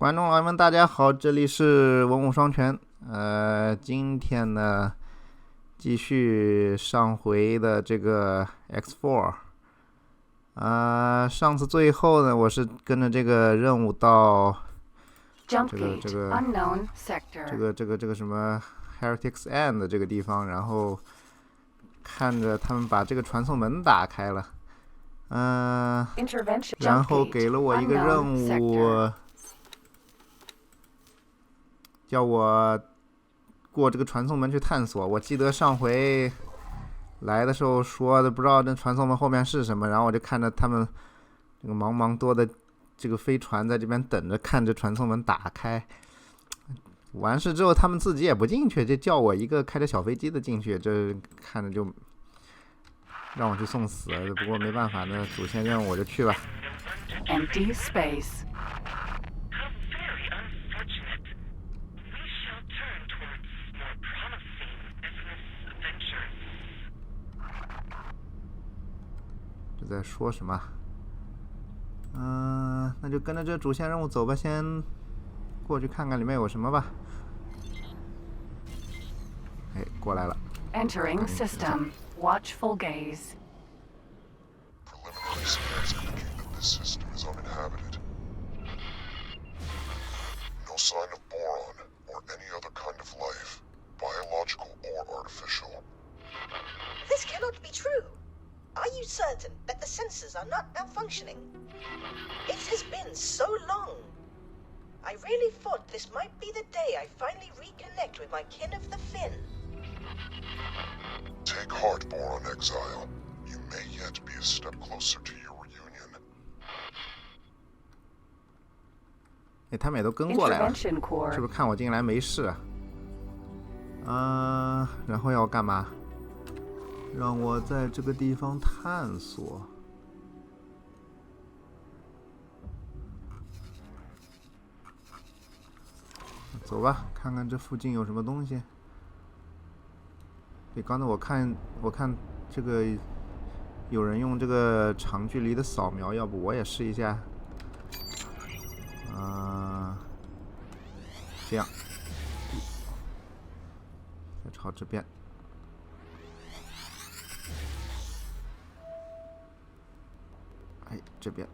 观众老爷们，大家好，这里是文武双全。今天呢，继续上回的这个 X4。上次最后呢，我是跟着这个任务到这个什么 Heretics End 这个地方，然后看着他们把这个传送门打开了。然后给了我一个任务，叫我过这个传送门去探索。我记得上回来的时候说的，不知道那传送门后面是什么，然后我就看着他们这个茫茫多的这个飞船在这边等着，看着传送门打开。完事之后，他们自己也不进去，就叫我一个开着小飞机的进去，这看着就让我去送死。不过没办法，那主线任务我就去吧。Empty space.这在说什么？那就跟着这主线任务走吧，先过去看看里面有什么吧。哎，过来了。Entering system. Watchful gaze. Preliminary scans indicate that this system is uninhabited. No sign of boron or any other kind of life, biological or artificial. This cannot be true. Are you certain that the sensors are not malfunctioning? It has been so long. I really thought this might be the day I finally reconnect with my kin of the Fin. Take heart, Boron Exile. You may yet be a step closer to your reunion. 哎，他们也都跟过来了，是不是看我进来没事啊？然后要干嘛？让我在这个地方探索。走吧，看看这附近有什么东西。对，刚才我看这个有人用这个长距离的扫描，要不我也试一下。这样，再朝这边。哎，这边。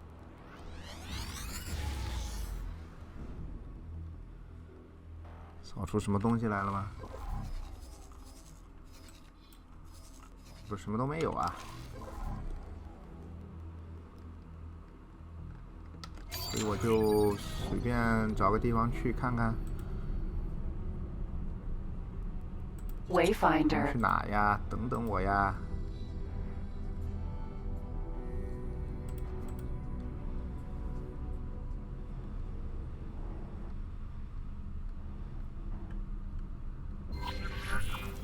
扫出什么东西来了吗？不是什么都没有啊，所以我就随便找个地方去看看。Wayfinder 去哪呀？等等我呀！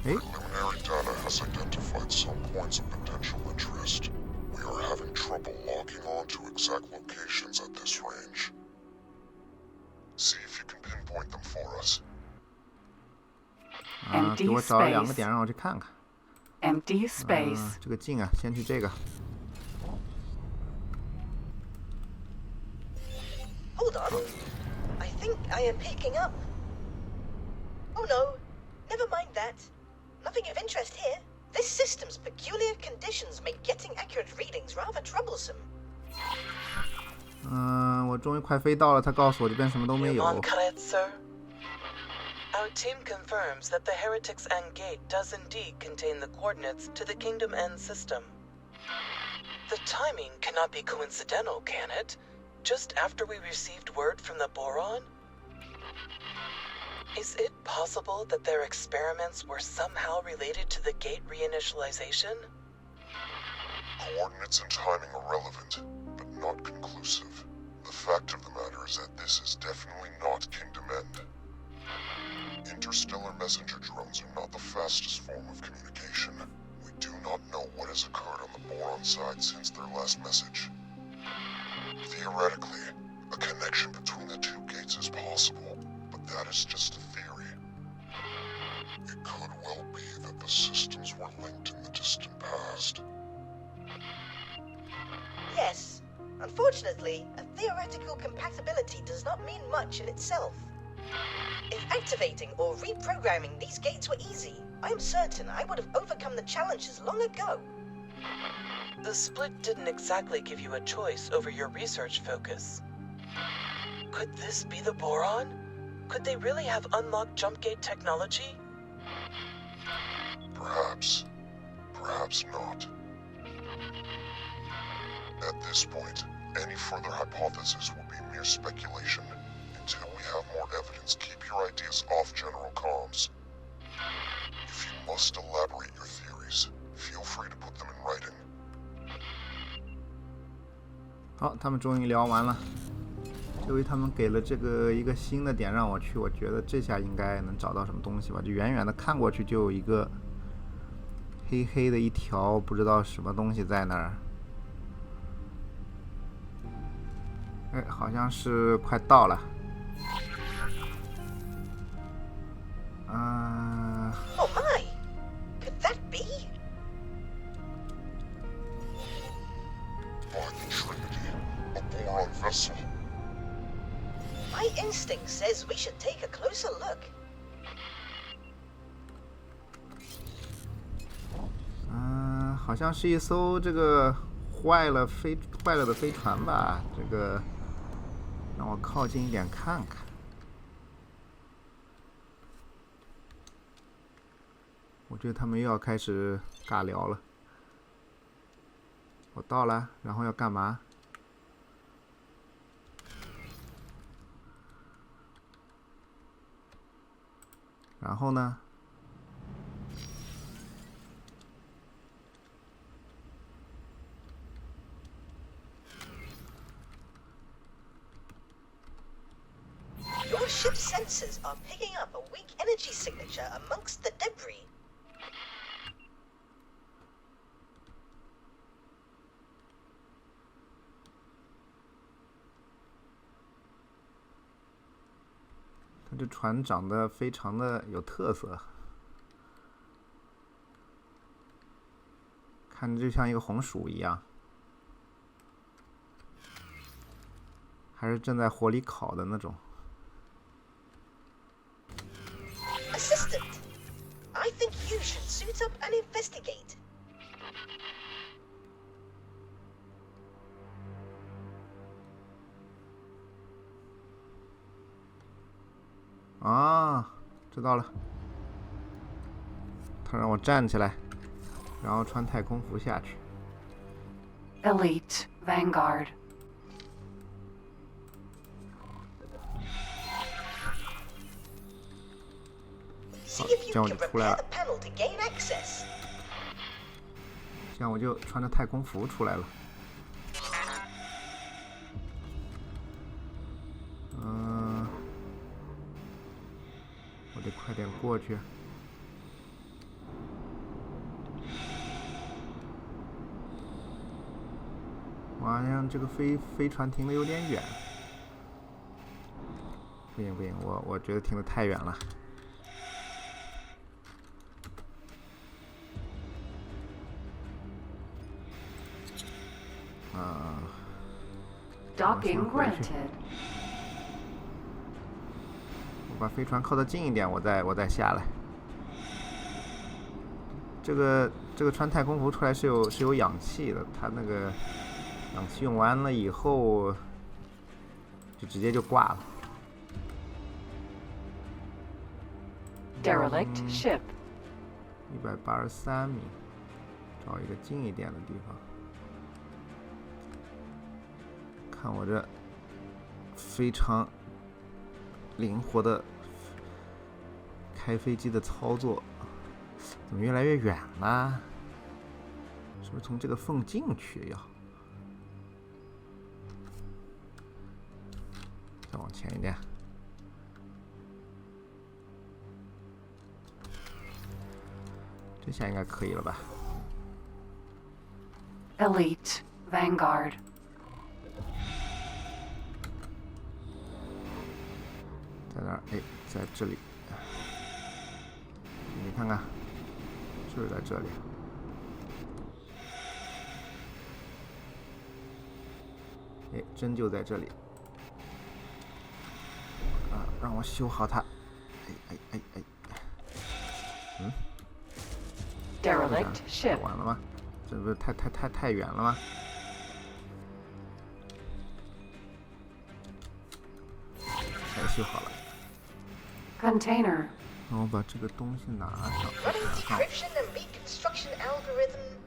哎。Preliminary data has identified some points of potential interest. We are having trouble locking on to exact locations at this range. See if you can pinpoint them for us. 给我找2个点让我去看看。Empty space. 这个近啊，先去这个。Hold on. I think I am picking up. Oh no, never mind that. Nothing of interest here. This system's peculiar conditions make getting accurate readings rather troublesome. 我终于快飞到了，他告诉我这边什么都没有。Our team confirms that the Heretics End Gate does indeed contain the coordinates to the Kingdom End system. The timing cannot be coincidental, can it? Just after we received word from the Boron? Is it possible that their experiments were somehow related to the gate reinitialization? Coordinates and timing are relevant, but not conclusive. The fact of the matter is that this is definitely not Kingdom End. Interstellar messenger drones are not the fastest form of communication. We do not know what has occurred on the Boron side since their last message. Theoretically, a connection between the two gates is possible, but that is just a theory. It could well be that the systems were linked in the distant past. Yes. Unfortunately, a theoretical compatibility does not mean much in itself. If activating or reprogramming these gates were easy, I am certain I would have overcome the challenges long ago. The split didn't exactly give you a choice over your research focus. Could this be the boron? Could they really have unlocked jump gate technology? Perhaps. Perhaps not. At this point, any further hypothesis will be mere speculation. Until we have more evidence, keep your ideas off general comms. If you must elaborate your theories, feel free to put them in writing. 好，他们终于聊完了。这回他们给了这个一个新的点让我去，我觉得这下应该能找到什么东西吧。就远远的看过去就有一个黑黑的一条，不知道什么东西在那儿。哎，好像是快到了。Oh my! Could that be? By the Trinity, a boron vessel. My instinct says we should take a closer look. 好像是一艘这个坏了的飞船吧？这个让我靠近一点看看。我觉得他们又要开始尬聊了。我到了，然后要干嘛？然后呢？ Your ship's sensors are picking up a weak energy signature amongst the debris. 它这船长得非常的有特色，看着就像一个红薯一样，还是正在火里烤的那种。 Assistant, I think you should suit up and investigate. 啊，知道了。他让我站起来，然后穿太空服下去。Elite Vanguard. See if you 这样我 can 就出来 repair 了 the。panel to gain access. 这样我就穿着太空服出来了。我得快点过去。哇，让这个飞船停的有点远。不行不行，我觉得停的太远了。 Docking granted. 我把飞船靠得近一点，我再下来。这个穿太空服出来是有氧气的，它那个氧气用完了以后，就直接就挂了。 Derelict ship. 183米，找一个近一点的地方。 看我这非常灵活的开飞机的操作，怎么越来越远了？是不是从这个缝进去要？再往前一点。这下应该可以了吧 Elite Vanguard. 在哪儿？哎，在这里。你看看，就是在这里。哎，针就在这里。啊，让我修好它。哎。Derelict 太 ship. 晚了吗？这不是太远了吗？哎，修好了。 Container. 然后把这个东西拿上。 Running decryption and reconstruction algorithm.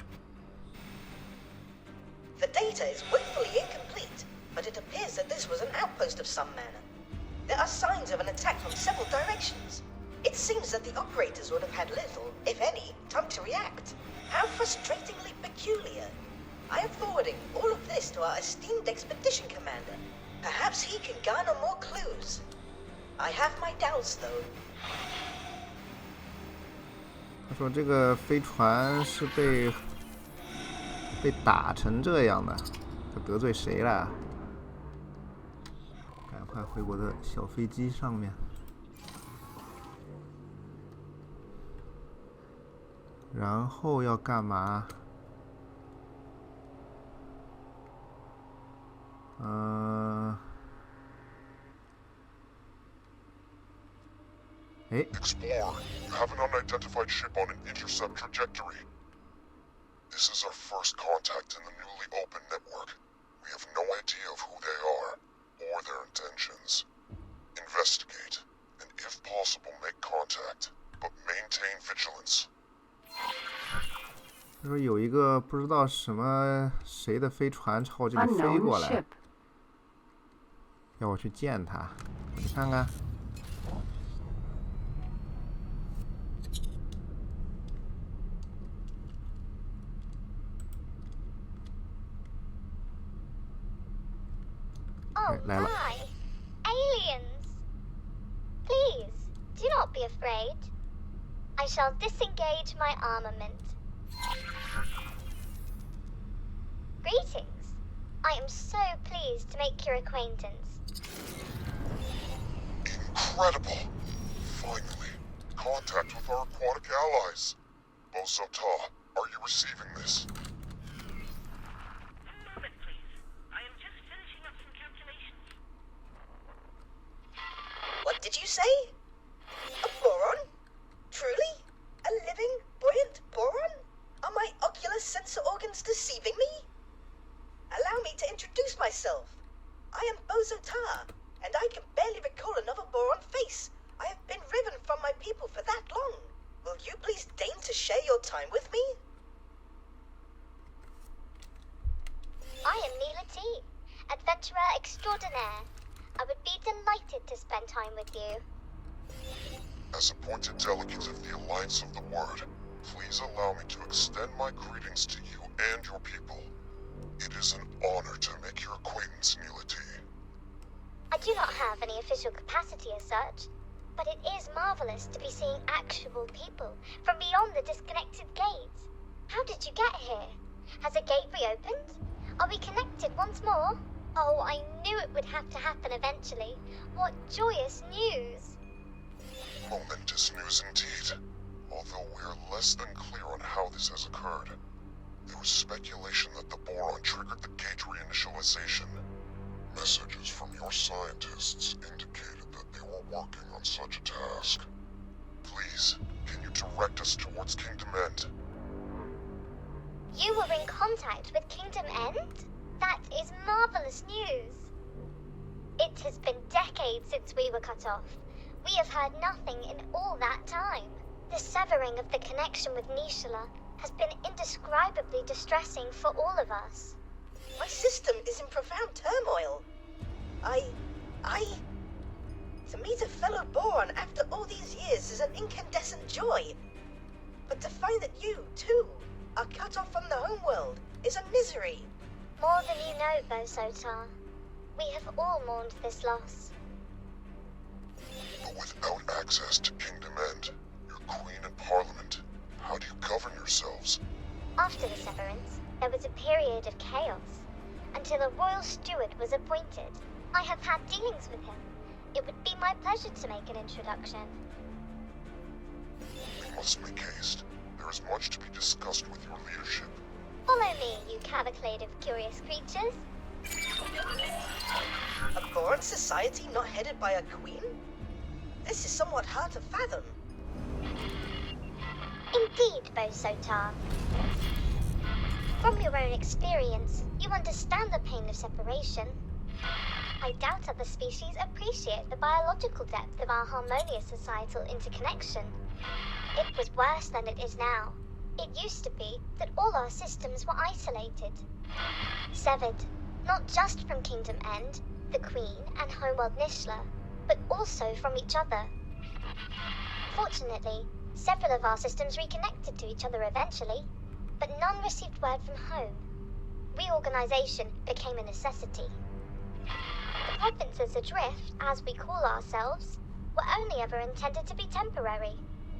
The data is woefully incomplete, but it appears that this was an outpost of some manner. There are signs of an attack from several directions. It seems that the operators would have had little, if any, time to react. How frustratingly peculiar. I am forwarding all of this to our esteemed expedition commander. Perhaps he can garner more clues. I have my doubts, though. 他说这个飞船是被打成这样的，他得罪谁了？赶快回我的小飞机上面。然后要干嘛？哎， Explorer, you have an unidentified ship on an intercept trajectory. This is our first contact in the newly opened network. We have no idea of who they are, or their intentions. Investigate, and if possible make contact, but maintain vigilance. 他说有一个不知道什么谁的飞船朝这里飞 Unknown 过来 ship.，要我去见他，我去看看。 Oh 来了。 my! Aliens! Please, do not be afraid. I shall disengage my armament. Greetings. I am so pleased to make your acquaintance. Incredible! Finally, contact with our aquatic allies. Bozota, are you receiving this? One moment, please. I am just finishing up some calculations. What did you say? A boron? Truly? A living, buoyant boron? Are my ocular sensor organs deceiving me? Allow me to introduce myself. I am Bozota, and I can barely recall another boron face. I have been riven from my people for that long. Will you please deign to share your time with me? I am Neela T, adventurer extraordinaire. I would be delighted to spend time with you. As appointed delegate of the Alliance of the Word, please allow me to extend my greetings to you and your people. It is an honor to make your acquaintance, Neela T. I do not have any official capacity as such, but it is marvelous to be seeing actual people from beyond the disconnected gates. How did you get here? Has a gate reopened? Are we connected once more? Oh, I knew it would have to happen eventually. What joyous news! Momentous news indeed, although we are less than clear on how this has occurred. There was speculation that the boron triggered the gate reinitialization. Messages from your scientists indicated that they were working on such a task. Please, can you direct us towards Kingdom End? You were in contact with Kingdom End? That is marvelous news. It has been decades since we were cut off. We have heard nothing in all that time. The severing of the connection with Nishala has been indescribably distressing for all of us. My system is in profound turmoil. To meet a fellow boron after all these years is an incandescent joy. But to find that you, too, are cut off from the homeworld is a misery. More than you know, Bosota. We have all mourned this loss. But without access to Kingdom End, your Queen and Parliament, how do you govern yourselves? After the severance, there was a period of chaos, until a royal steward was appointed. I have had dealings with him. It would be my pleasure to make an introduction. We must make haste. There is much to be discussed with your leadership. Follow me, you cavalcade of curious creatures. A Boron society not headed by a queen? This is somewhat hard to fathom. Indeed, Bo-Sotar. From your own experience, you understand the pain of separation. I doubt other species appreciate the biological depth of our harmonious societal interconnection. It was worse than it is now. It used to be that all our systems were isolated. Severed, not just from Kingdom End, the Queen and Homeworld Nishla, but also from each other. Fortunately, several of our systems reconnected to each other eventually, but none received word from home. Reorganization became a necessity. The provinces adrift, as we call ourselves, were only ever intended to be temporary,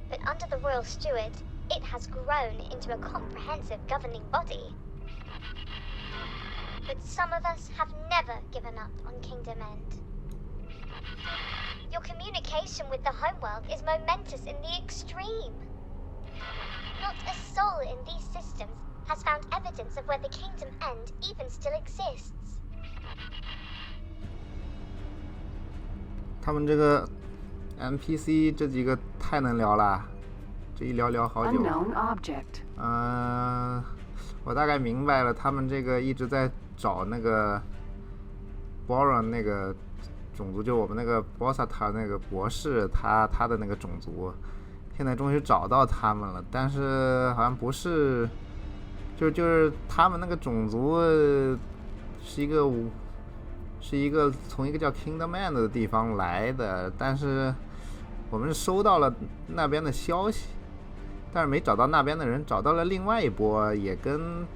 but under the Royal Steward, it has grown into a comprehensive governing body. But some of us have never given up on Kingdom End. Your communication with the homeworld is momentous in the extreme. Not a soul in these systems has found evidence of where the Kingdom End even still exists. 他们这个 NPC 这几个太能聊了，这一聊好久。 Unknown object. 我大概明白了，他们这个一直在找那个 Boron 那个种族，就我们那个 Bossata 那个博士，他的那个种族，现在终于找到他们了，但是好像不是，就是他们那个种族是一个从一个叫 Kingdom End 的地方来的，但是我们是收到了那边的消息，但是没找到那边的人，找到了另外一波也跟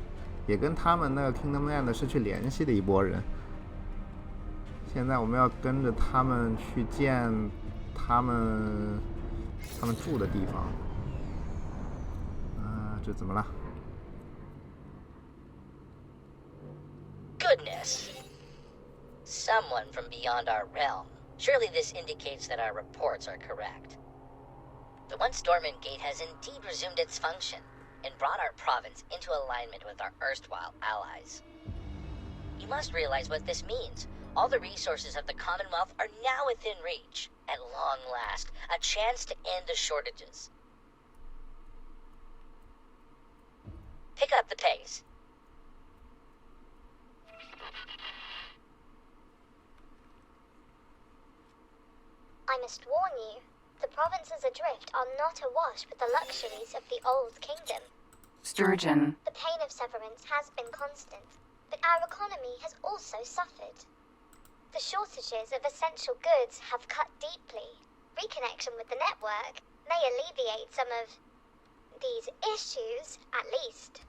他们那个 Kingdom End 失去联系的一波人。现在我们要跟着他们去见他们住的地方。这怎么了？ Goodness. Someone from beyond our realm. Surely this indicates that our reports are correct. The once dormant gate has indeed resumed its function and brought our province into alignment with our erstwhile allies. You must realize what this means. All the resources of the Commonwealth are now within reach. At long last, a chance to end the shortages. Pick up the pace. I must warn you, the provinces adrift are not awash with the luxuries of the old kingdom. Sturgeon. The pain of severance has been constant, but our economy has also suffered. The shortages of essential goods have cut deeply. Reconnection with the network may alleviate some of these issues, at least.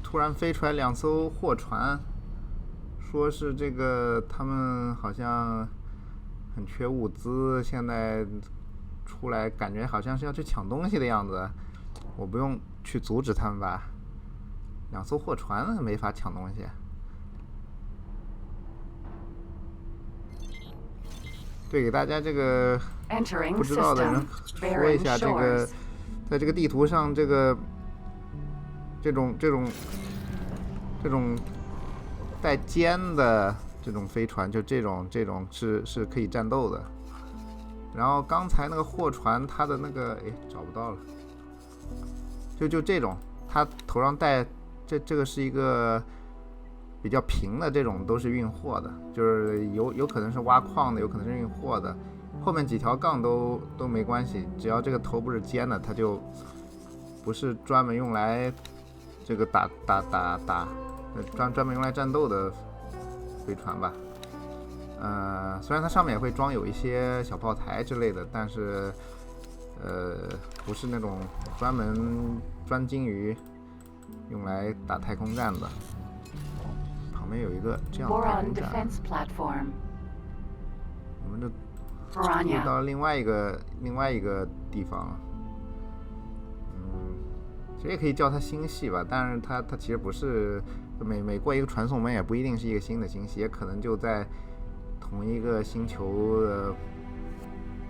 突然飞出来2艘货船，说是这个他们好像很缺物资，现在出来感觉好像是要去抢东西的样子。我不用去阻止他们吧？2艘货船没法抢东西。对，给大家这个不知道的人说一下，这个在这个地图上，这种带尖的这种飞船，就这种是可以战斗的。然后刚才那个货船，它的那个找不到了，就这种，它头上带这个是一个比较平的，这种都是运货的，就是有可能是挖矿的，有可能是运货的。后面几条杠都没关系，只要这个头不是尖的，它就不是专门用来这个打专门用来战斗的飞船吧。虽然它上面也会装有一些小炮台之类的，但是不是那种专精于用来打太空战的。旁边有一个这样的太空站，我们就到另外一个地方了。其实也可以叫它星系吧，但是它其实不是每过一个传送门也不一定是一个新的星系，也可能就在同一个星球的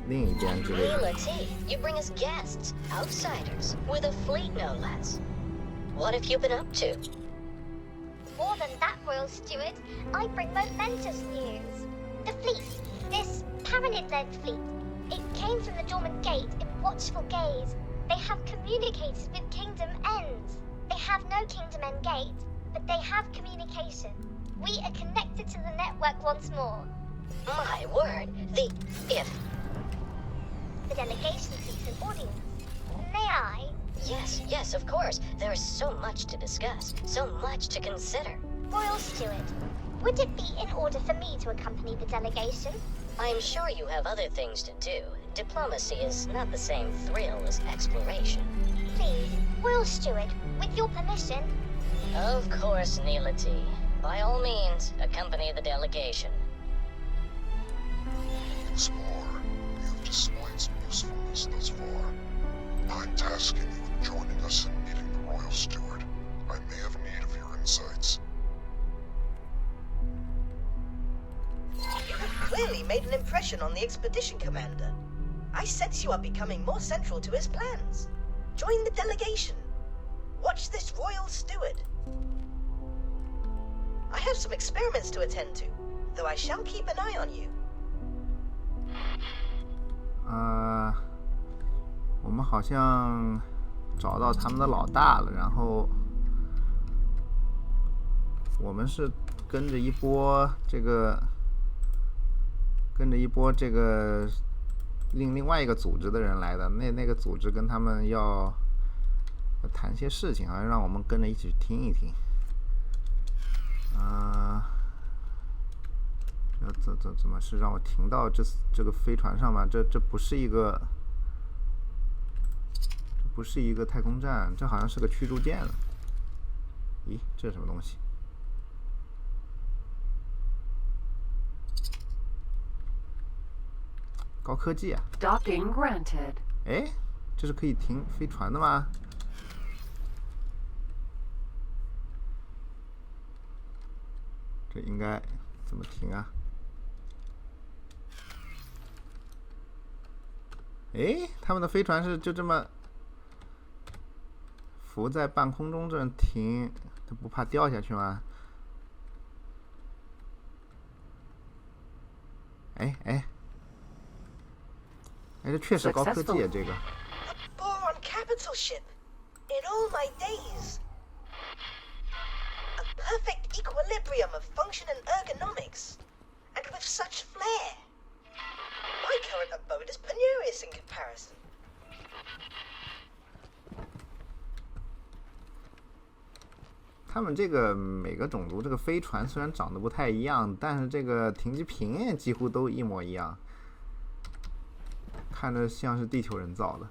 另一边之类的。 Let's see. You bring us guests, outsiders, with a fleet no less. What have you been up to? More than that, Royal Steward, I bring momentous news. The fleet, this Paranid-led fleet, it came from the dormant gate in watchful gaze. They have communicated with Kingdom Ends. They have no Kingdom End gate, but they have communication. We are connected to the network once more. My word, the delegation seeks an audience. May I? Yes, of course. There is so much to discuss, so much to consider. Royal Steward, would it be in order for me to accompany the delegation? I'm sure you have other things to do. Diplomacy is not the same thrill as exploration. Please, Royal Steward, with your permission. Of course, Neelity. By all means, accompany the delegation. Explorer, you have displayed some usefulness thus far. I'm tasking you with joining us in meeting the Royal Steward. I may have need of your insights. You have clearly made an impression on the expedition commander. I sense you are becoming more central to his plans. Join the delegation. Watch this Royal Steward. I have some experiments to attend to, though I shall keep an eye on you. 我们好像找到他们的老大了，然后我们是跟着一波这个另外一个组织的人来的，那个组织跟他们要谈些事情，好像让我们跟着一起听一听。怎么是让我停到这个飞船上吗？这不是一个太空站，这好像是个驱逐舰。咦，这是什么东西？高科技啊 Docking granted. 哎，这是可以停飞船的吗？这应该怎么停啊？哎，他们的飞船是就这么浮在半空中这样停，它不怕掉下去吗？哎，这确实高科技啊，这个。A boron capital ship. In all my days. A perfect equilibrium of function and ergonomics. And with such flair. My current abode is penurious in comparison. 他们这个每个种族这个飞船虽然长得不太一样，但是这个停机坪几乎都一模一样，看着像是地球人造的。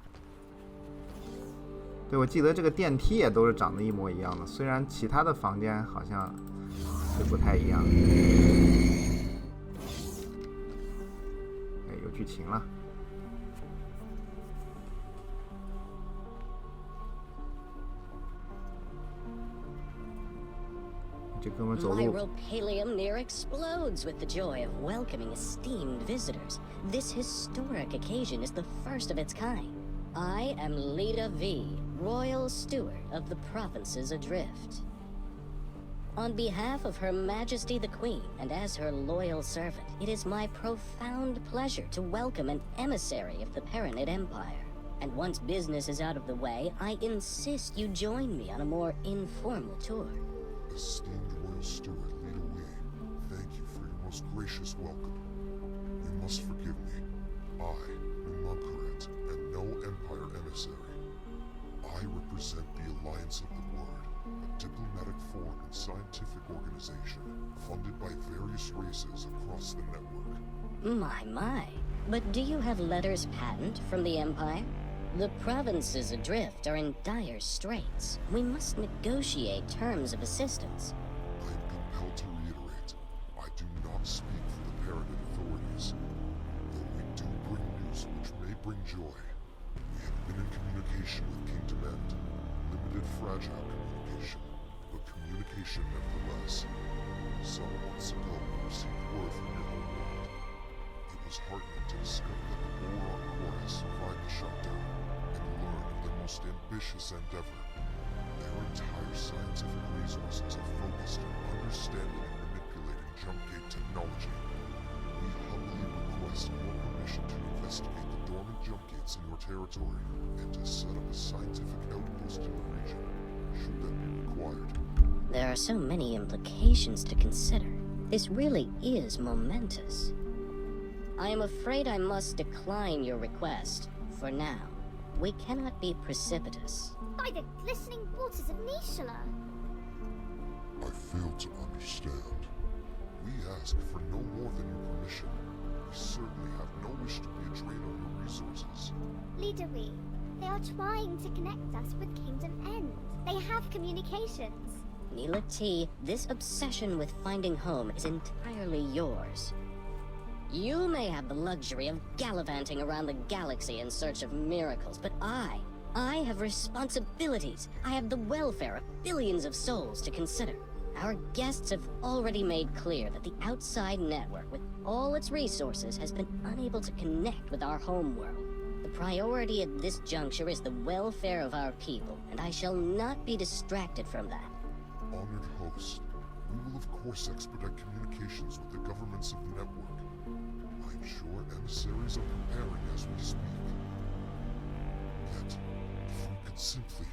对，我记得这个电梯也都是长得一模一样的，虽然其他的房间好像是不太一样。哎，有剧情了。My ropalium near explodes with the joy of welcoming esteemed visitors. This historic occasion is the first of its kind. I am Lita V, Royal Steward of the Provinces Adrift. On behalf of Her Majesty the Queen, and as her loyal servant, it is my profound pleasure to welcome an emissary of the Paranid Empire. And once business is out of the way, I insist you join me on a more informal tour. Esteemed Royal Steward Lita Wee, thank you for your most gracious welcome. You must forgive me. I am Munkaret, and no Empire emissary. I represent the Alliance of the Word, a diplomatic foreign and scientific organization funded by various races across the network. My. But do you have letters patent from the Empire? The provinces adrift are in dire straits. We must negotiate terms of assistance. I am compelled to reiterate, I do not speak for the Paranid authorities. Though we do bring news which may bring joy. We have been in communication with Kingdom End. Limited fragile communication, but communication nevertheless. Some months ago we received word from your home world. It was heartening to discover that the Boron Core has survived the shutdown. Most ambitious endeavor. Their entire scientific resources are focused on understanding and manipulating jump gate technology. We humbly request your permission to investigate the dormant jump gates in your territory and to set up a scientific outpost in the region, should that be required. There are so many implications to consider. This really is momentous. I am afraid I must decline your request. For now, we cannot be precipitous. By the glistening waters of Nishala. I fail to understand. We ask for no more than your permission. We certainly have no wish to be a drain on your resources. Leader Wee, they are trying to connect us with Kingdom End. They have communications. Neela T, this obsession with finding home is entirely yours. You may have the luxury of gallivanting around the galaxy in search of miracles, but I have responsibilities. I have the welfare of billions of souls to consider. Our guests have already made clear that the outside network, with all its resources, has been unable to connect with our homeworld. The priority at this juncture is the welfare of our people, and I shall not be distracted from that. Honored host, we will of course expedite communications with the governments of the network. I'm sure emissaries are preparing as we speak. Yet, if we could simply...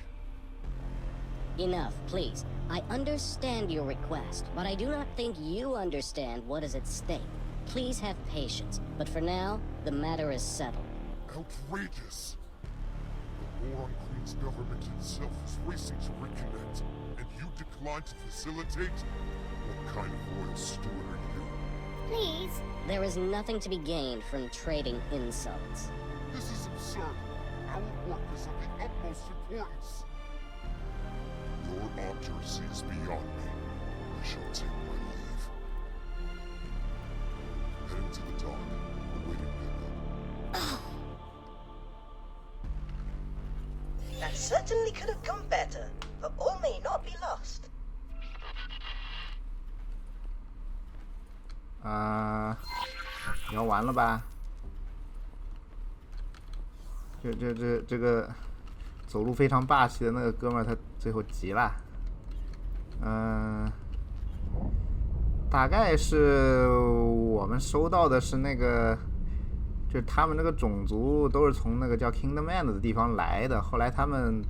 Enough, please. I understand your request, but I do not think you understand what is at stake. Please have patience, but for now, the matter is settled. Outrageous! The Boron Queen's government itself is racing to reconnect, and you decline to facilitate? What kind of royal steward are you? Please. There is nothing to be gained from trading insults. This is absurd. Our work is of the utmost importance. Your obduracy is beyond me. I shall take my leave. Heading to the dock, awaiting pickup. That certainly could have gone better, but all may not be lost. 聊完了吧？这个走路非常霸气的那个哥们儿，他最后急了。大概是我们收到的是那个，就是他们那个种族都是从那个叫 Kingdom End 的地方来的，后来他们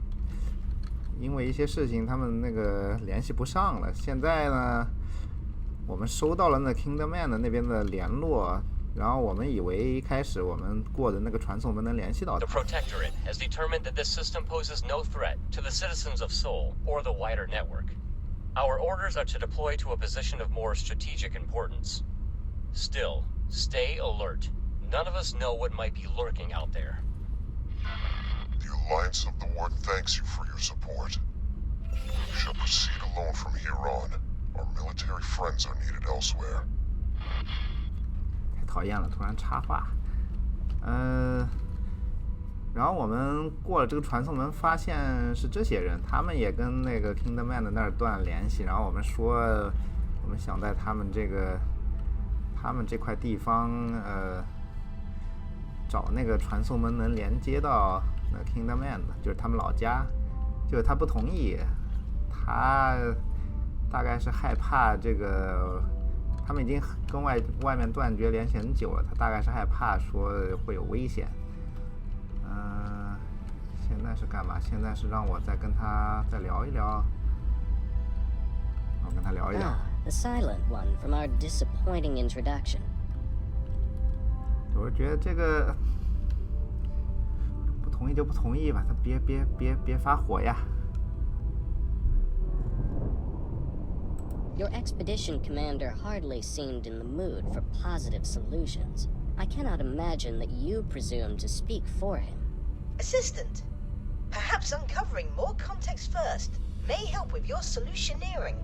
因为一些事情，他们那个联系不上了。现在呢，我们收到了那 Kingdom End 那边的联络，然后我们以为一开始我们过的那个传送门能联系到 The Protectorate has determined that this system poses no threat to the citizens of Seoul or the wider network. Our orders are to deploy to a position of more strategic importance. Still, stay alert. None of us know what might be lurking out there. The Alliance of the Ward thanks you for your support. We shall proceed alone from here on. Our military friends are needed elsewhere. 太讨厌了，突然插话。然后我们过了这个传送门，发现是这些人，他们也跟那个 Kingdom Man 那儿断联系。然后我们说，我们想在他们这块地方，找那个传送门能连接到那 Kingdom Man 的，就是他们老家。就是他不同意，他大概是害怕这个，他们已经跟外面断绝联系很久了，他大概是害怕说会有危险。现在是干嘛？现在是让我再跟他再聊一聊。我跟他聊一聊。The silent one from our disappointing introduction. 我觉得这个不同意就不同意吧，他别发火呀。Your expedition commander hardly seemed in the mood for positive solutions. I cannot imagine that you presume to speak for him. Assistant, perhaps uncovering more context first may help with your solutioneering.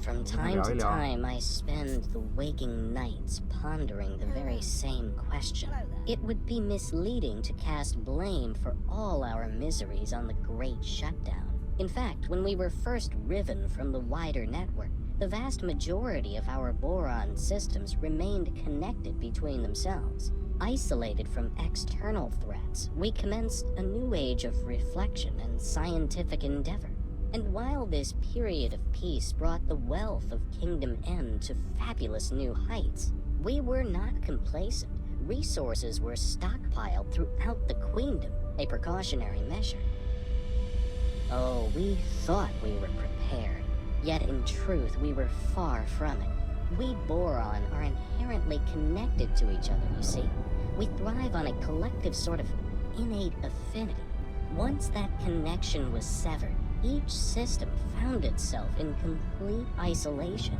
From time to time, I spend the waking nights pondering the very same question. It would be misleading to cast blame for all our miseries on the Great Shutdown. In fact, when we were first riven from the wider network, the vast majority of our boron systems remained connected between themselves. Isolated from external threats, we commenced a new age of reflection and scientific endeavor. And while this period of peace brought the wealth of Kingdom N to fabulous new heights, we were not complacent. Resources were stockpiled throughout the Queendom, a precautionary measure. Oh, we thought we were prepared, yet in truth we were far from it. We Boron are inherently connected to each other, you see. We thrive on a collective sort of innate affinity. Once that connection was severed, each system found itself in complete isolation.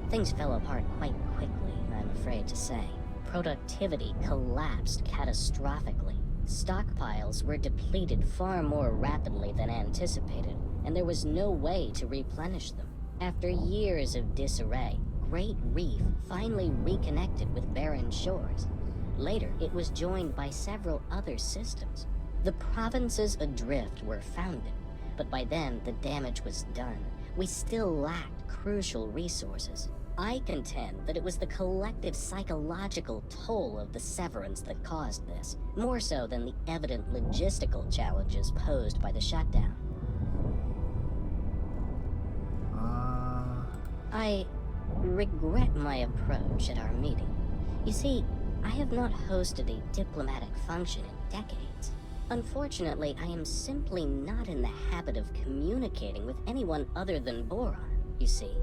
Things fell apart quite quickly, I'm afraid to say. Productivity collapsed catastrophically. Stockpiles were depleted far more rapidly than anticipated, and there was no way to replenish them. After years of disarray, Great Reef finally reconnected with barren shores. Later, it was joined by several other systems. The provinces adrift were founded, but by then the damage was done. We still lacked crucial resources. I contend that it was the collective psychological toll of the severance that caused this, more so than the evident logistical challenges posed by the shutdown. I regret my approach at our meeting. You see, I have not hosted a diplomatic function in decades. Unfortunately, I am simply not in the habit of communicating with anyone other than Boron, you see.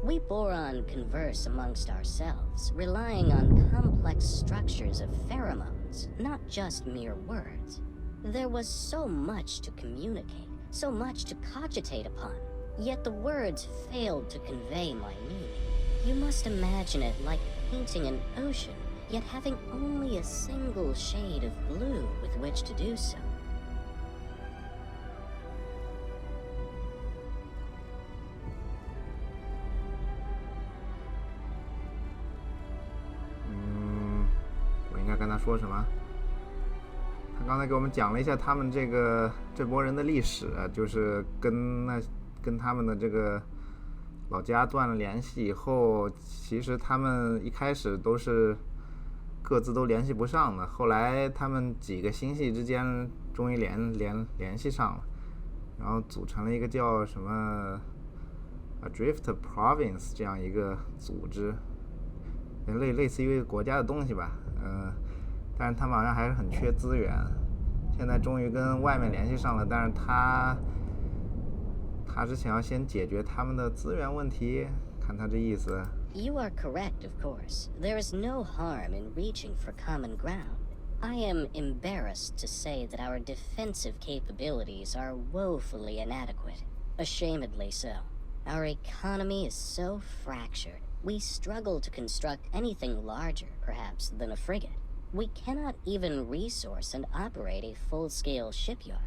We Boron converse amongst ourselves, relying on complex structures of pheromones, not just mere words. There was so much to communicate, so much to cogitate upon, yet the words failed to convey my meaning. You must imagine it like painting an ocean, yet having only a single shade of blue with which to do so.我应该跟他说什么？他刚才给我们讲了一下他们这波人的历史，就是跟他们的这个老家断了联系以后，其实他们一开始都是各自都联系不上的，后来他们几个星系之间终于联系上了，然后组成了一个叫什么 Adrift Province 这样一个组织，类似于一个国家的东西吧，但是他们好像还是很缺资源，现在终于跟外面联系上了，但是他是想要先解决他们的资源问题，看他这意思。You are correct, of course. There is no harm in reaching for common ground. I am embarrassed to say that our defensive capabilities are woefully inadequate. Ashamedly so. Our economy is so fractured. We struggle to construct anything larger, perhaps, than a frigate. We cannot even resource and operate a full-scale shipyard.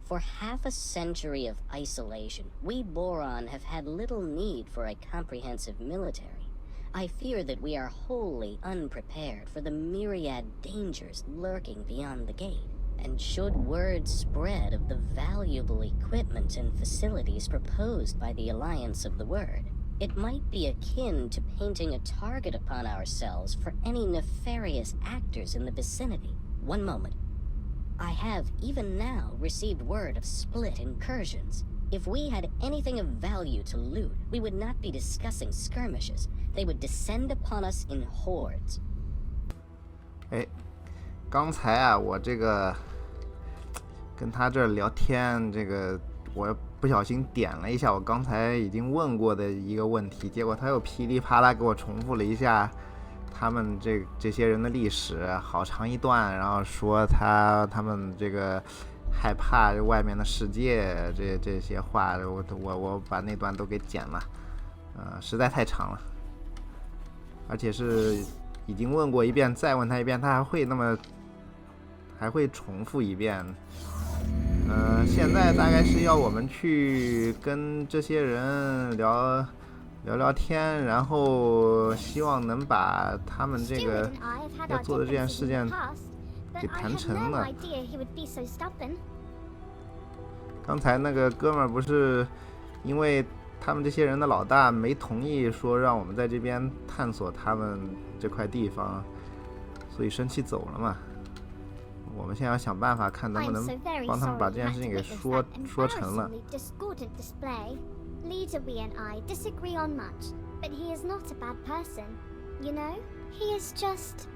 For half a century of isolation, we Boron have had little need for a comprehensive military. I fear that we are wholly unprepared for the myriad dangers lurking beyond the gate. And should word spread of the valuable equipment and facilities proposed by the Alliance of the Word, it might be akin to painting a target upon ourselves for any nefarious actors in the vicinity. One moment. I have, even now, received word of split incursions. If we had anything of value to loot, we would not be discussing skirmishes. They would descend upon us in hordes. 刚才啊，我这个跟他这聊天，这个我不小心点了一下我刚才已经问过的一个问题，结果他又噼里啪啦给我重复了一下他们这些人的历史，好长一段，然后说他们这个害怕外面的世界，这些话，我把那段都给剪了，实在太长了，而且是已经问过一遍，再问他一遍，他还会重复一遍。现在大概是要我们去跟这些人聊天，然后希望能把他们这个要做的这件事件给谈成了。刚才那个哥们儿不是因为他们这些人的老大没同意说让我们在这边探索他们这块地方，所以生气走了嘛。我们现在要想办法看能不能帮他们把这件事情给说成了。Leader We and I disagree on much, but he is not a bad person. You know, he is just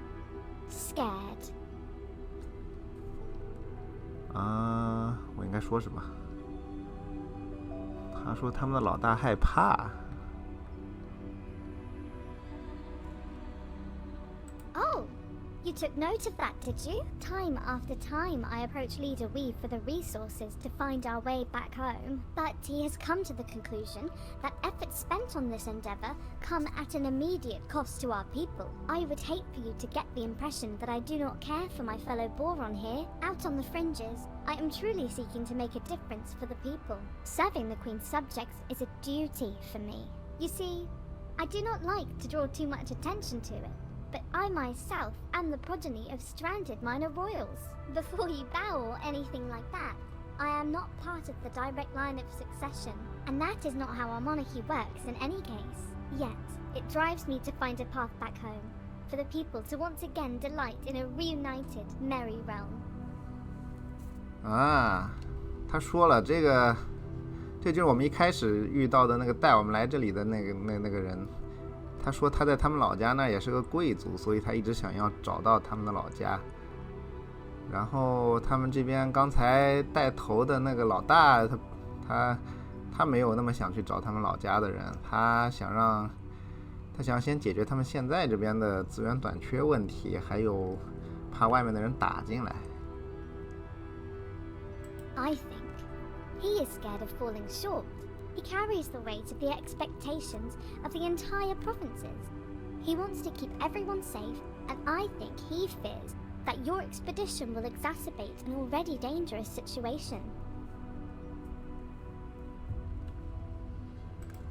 scared. 我应该说什么？他说他们的老大害怕。Oh, you took note of that, did you? Time after time I approach Leader We for the resources to find our way back home, but he has come to the conclusion that efforts spent on this endeavor come at an immediate cost to our people. I would hate for you to get the impression that I do not care for my fellow Boron here. Out on the fringes, I am truly seeking to make a difference for the people. Serving the Queen's subjects is a duty for me. You see, I do not like to draw too much attention to it, but I myself am the progeny of stranded minor royals. Before you bow or anything like that, I am not part of the direct line of succession, and that is not how our monarchy works in any case. Yet, it drives me to find a path back home, for the people to once again delight in a reunited, merry realm. 他说了，这就是我们一开始遇到的那个带我们来这里的那个人。他说他在他们老家那也是个贵族，所以他一直想要找到他们的老家。然后他们这边刚才带头的那个老大，他没有那么想去找他们老家的人，他想先解决他们现在这边的资源短缺问题，还有怕外面的人打进来。I think he is scared of falling short. He carries the weight of the expectations of the entire provinces. He wants to keep everyone safe, and I think he fears that your expedition will exacerbate an already dangerous situation.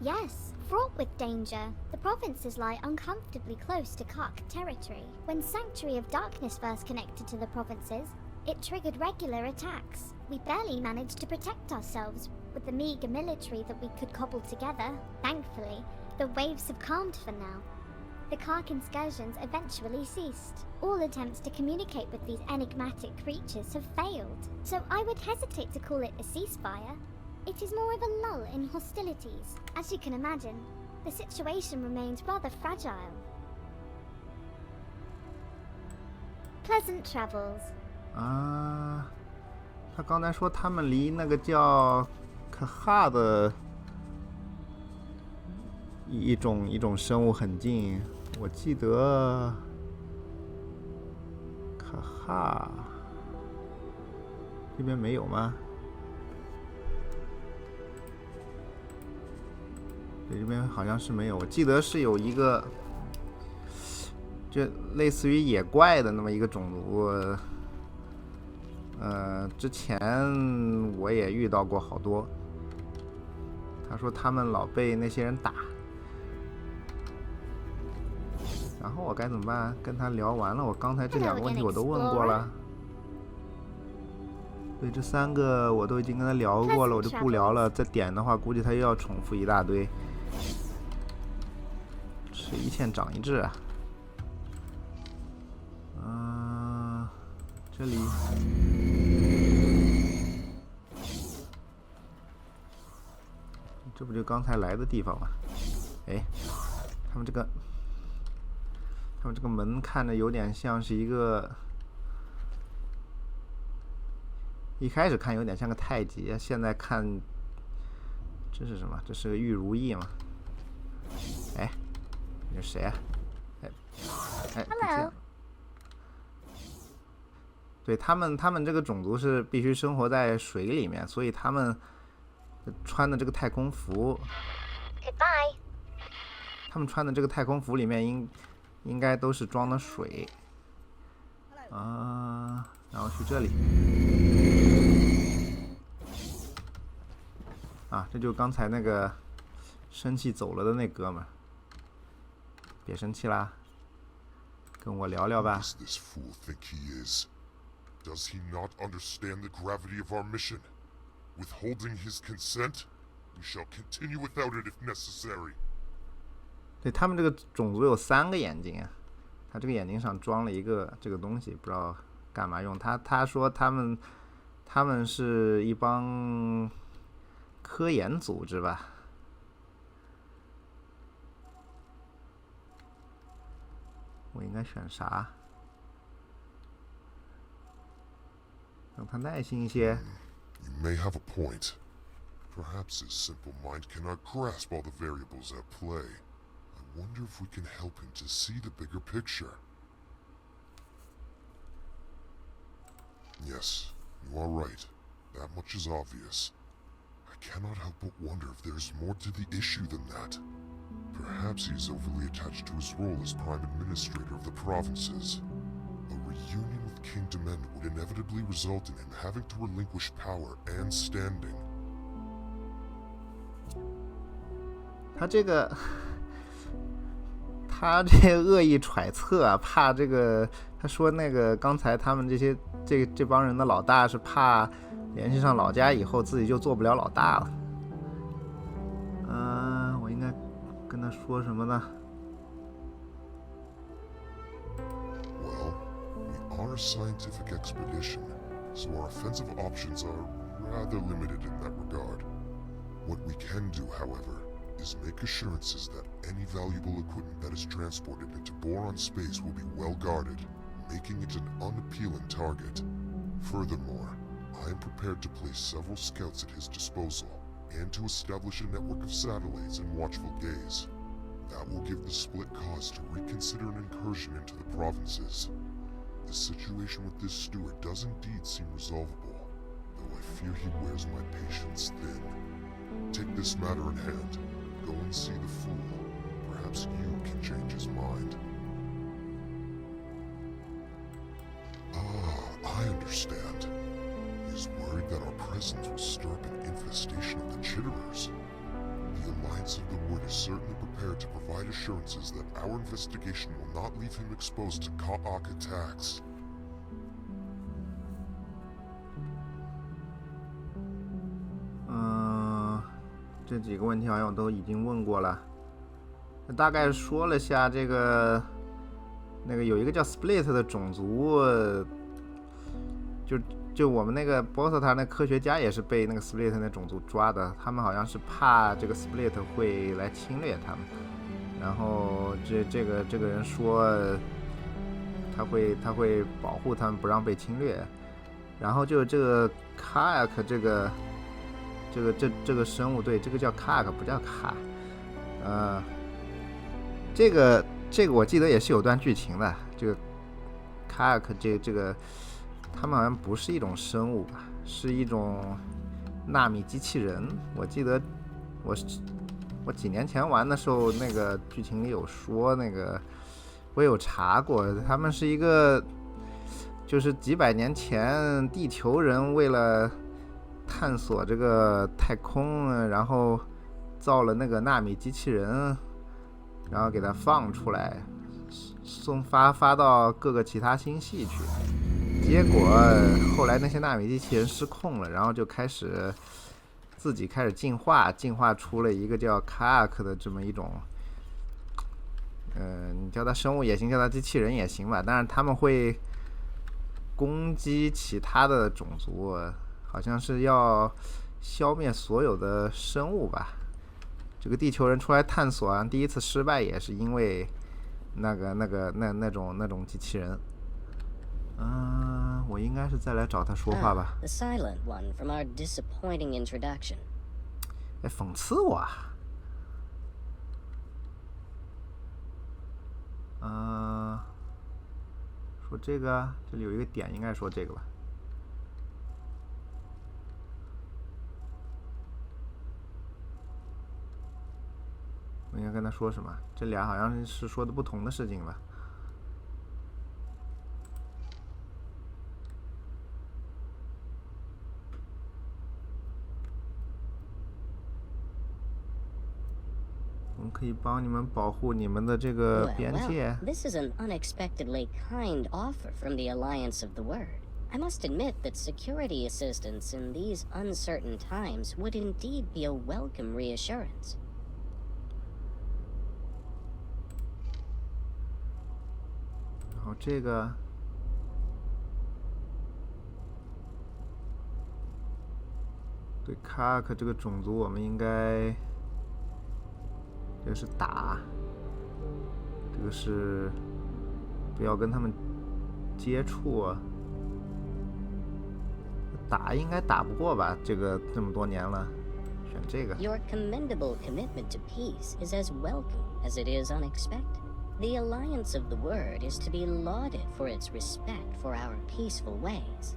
Yes, fraught with danger, the provinces lie uncomfortably close to Kark territory. When Sanctuary of Darkness first connected to the provinces, it triggered regular attacks. We barely managed to protect ourselves with the meager military that we could cobble together. Thankfully, the waves have calmed for now. The Kark incursions eventually ceased. All attempts to communicate with these enigmatic creatures have failed, so I would hesitate to call it a ceasefire. It is more of a lull in hostilities. As you can imagine, the situation remains rather fragile. Pleasant travels. 他刚才说他们离那个叫可哈的一种生物很近，我记得可哈这边没有吗？对，这边好像是没有，我记得是有一个就类似于野怪的那么一个种族。之前我也遇到过好多。他说他们老被那些人打，然后我该怎么办？跟他聊完了，我刚才这两个问题我都问过了。对，这3个我都已经跟他聊过了，我就不聊了。再点的话，估计他又要重复一大堆。吃一堑长一智啊。这里。这不就刚才来的地方吗？哎，他们这个门看着有点像是一个，一开始看有点像个太极，现在看这是什么？这是个玉如意吗？哎，这是谁啊？哎，不见。对，他们这个种族是必须生活在水里面，所以他们穿的这个太空服， Goodbye. 他们穿的这个太空服里面应该都是装的水啊，然后去这里啊，这就是刚才那个生气走了的那哥们儿，别生气啦，跟我聊聊吧。 Who does this fool think he is? Does he not understand the gravity of our mission? Withholding his consent, we shall continue without it if necessary. 对，他们这个种族有3个眼睛啊，他这个眼睛上装了一个这个东西，不知道干嘛用。他说他们是一帮科研组织吧。我应该选啥？让他耐心一些。You may have a point. Perhaps his simple mind cannot grasp all the variables at play. I wonder if we can help him to see the bigger picture. Yes, you are right. That much is obvious. I cannot help but wonder if there's more to the issue than that. Perhaps he is overly attached to his role as Prime Administrator of the provinces. A reunion with Kingdom End would inevitably result in him having to relinquish power and standing. 他这恶意揣测啊，怕这个，他说那个刚才他们这帮人的老大是怕联系上老家以后自己就做不了老大了。我应该跟他说什么呢？ Well, we are a scientific expedition, so our offensive options are rather limited in that regard. What we can do, however, is make assurances that any valuable equipment that is transported into Boron space will be well guarded, making it an unappealing target. Furthermore, I am prepared to place several scouts at his disposal, and to establish a network of satellites in watchful gaze. That will give the split cause to reconsider an incursion into the provinces. The situation with this steward does indeed seem resolvable, though I fear he wears my patience thin. Take this matter in hand. Go and see the fool. Perhaps you can change his mind. I understand. He is worried that our presence will stir up an infestation of the Chitterers. The Alliance of the Wood is certainly prepared to provide assurances that our investigation will not leave him exposed to Ka'ak attacks. 这几个问题好像我都已经问过了，大概说了下这个那个有一个叫 Split 的种族，就我们那个 boss 他那科学家也是被那个 Split 那种族抓的，他们好像是怕这个 Split 会来侵略他们，然后这个人说他会保护他们不让被侵略，然后就这个 Kayak 这个生物，对，这个叫 Kayak 不叫卡，这个我记得也是有段剧情的，这个 Kayak 这个他们好像不是一种生物吧，是一种纳米机器人。我记得我几年前玩的时候，那个剧情里有说，那个我有查过，他们是一个就是几百年前地球人为了探索这个太空，然后造了那个纳米机器人，然后给它放出来，发到各个其他星系去。结果后来那些纳米机器人失控了，然后就自己开始进化出了一个叫 Kayak 的这么一种，你叫它生物也行，叫它机器人也行吧。但是他们会攻击其他的种族，好像是要消灭所有的生物吧。这个地球人出来探索啊，第一次失败也是因为那种机器人。我应该是再来找他说话吧。The silent one from our disappointing introduction. 讽刺我啊！说这个，这里有一个点，应该说这个吧。我应该跟他说什么？这俩好像是说的不同的事情吧。我们可以帮你们保护你们的这个边界。Well, this is an unexpectedly kind offer from the Alliance of the Word. I must admit that security assistance in these uncertain times would indeed be a welcome reassurance. 后这个对卡克这个种族，我们应该这个是打，这个是不要跟他们接触啊。打应该打不过吧？这个这么多年了，选这个。 Your commendable commitment to peace is as welcome as it is unexpected. The Alliance of the Word is to be lauded for its respect for our peaceful ways.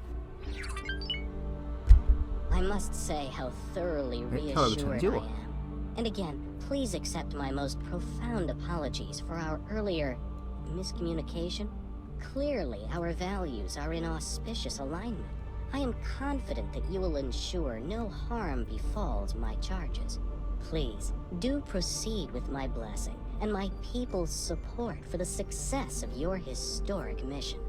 I must say how thoroughly reassured I am. And again, please accept my most profound apologies for our earlier miscommunication. Clearly, our values are in auspicious alignment. I am confident that you will ensure no harm befalls my charges. Please, do proceed with my blessing and my people's support for the success of your historic mission.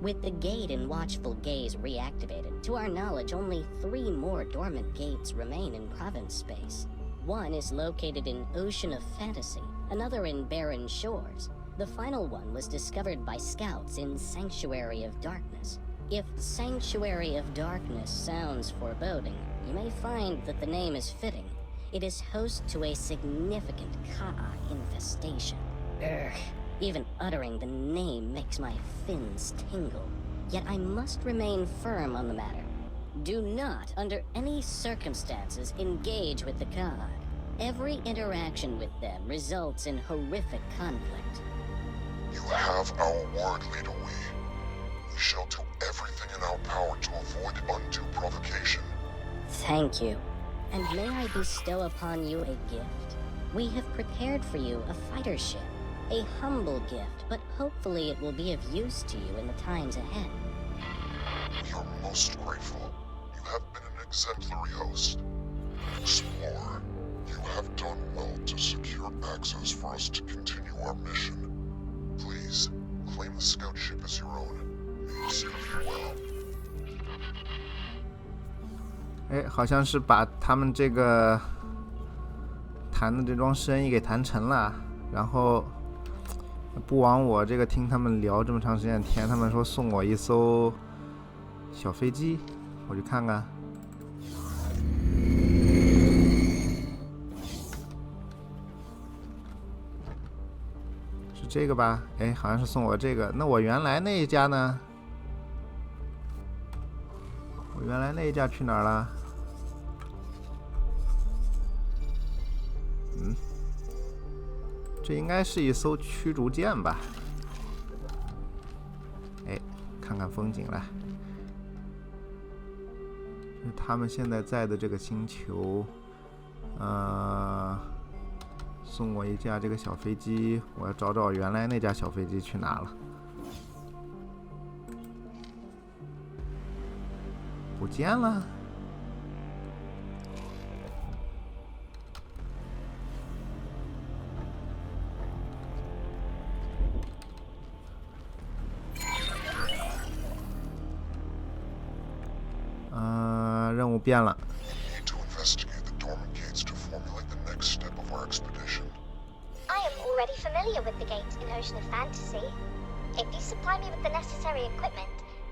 With the gate in Watchful Gaze reactivated, to our knowledge, only 3 more dormant gates remain in province space. One is located in Ocean of Fantasy, another in Barren Shores. The final one was discovered by scouts in Sanctuary of Darkness. If Sanctuary of Darkness sounds foreboding, you may find that the name is fitting. It is host to a significant Ka'a infestation. Urgh. Even uttering the name makes my fins tingle. Yet I must remain firm on the matter. Do not, under any circumstances, engage with the Ka'a. Every interaction with them results in horrific conflict. You have our word, Leader Wee. We shall do everything in our power to avoid undue provocation. Thank you. And may I bestow upon you a gift? We have prepared for you a fighter ship. A humble gift, but hopefully it will be of use to you in the times ahead. We are most grateful. You have been an exemplary host. Explorer, you have done well to secure access for us to continue our mission. Please, claim the scout ship as your own. May you serve you well. 哎，好像是把他们这个谈的这桩生意给谈成了，然后不枉我这个听他们聊这么长时间天，他们说送我一艘小飞机，我去看看。是这个吧？哎，好像是送我这个。那我原来那一架呢？我原来那一架去哪儿了？嗯。这应该是一艘驱逐舰吧？哎，看看风景来。这是他们现在在的这个星球，送我一架这个小飞机，我要找找原来那架小飞机去哪了。不见了。任务变了。 We need to investigate the dormant gates to formulate the next step of our expedition. I am already familiar with the gate in Ocean of Fantasy. If you supply me with the necessary equipment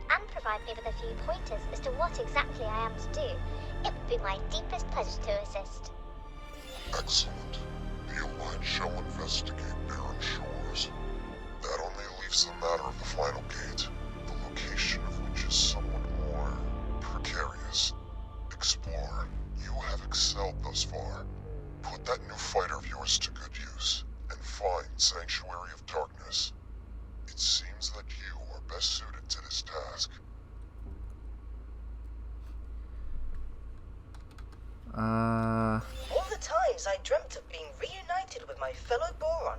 and provide me with a few pointers as to what exactly I am to do, it would be my deepest pleasure to assist. Excellent. The Alliance shall investigate Barren Shores. That only leaves the matter of the final gate, the location of which is somewhat more precarious. Explorer, you have excelled thus far. Put that new fighter of yours to good use, and find Sanctuary of Darkness. It seems that you are best suited to this task. All the times I dreamt of being reunited with my fellow Boron.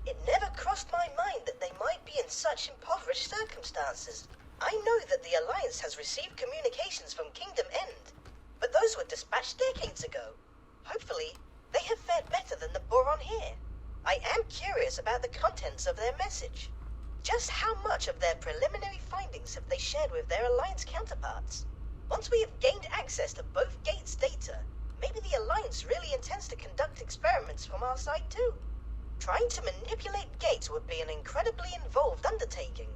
It never crossed my mind that they might be in such impoverished circumstances. I know that the Alliance has received communications from Kingdom End, but those were dispatched decades ago. Hopefully, they have fared better than the Boron here. I am curious about the contents of their message. Just how much of their preliminary findings have they shared with their Alliance counterparts? Once we have gained access to both gates' data, maybe the Alliance really intends to conduct experiments from our side too. Trying to manipulate gates would be an incredibly involved undertaking.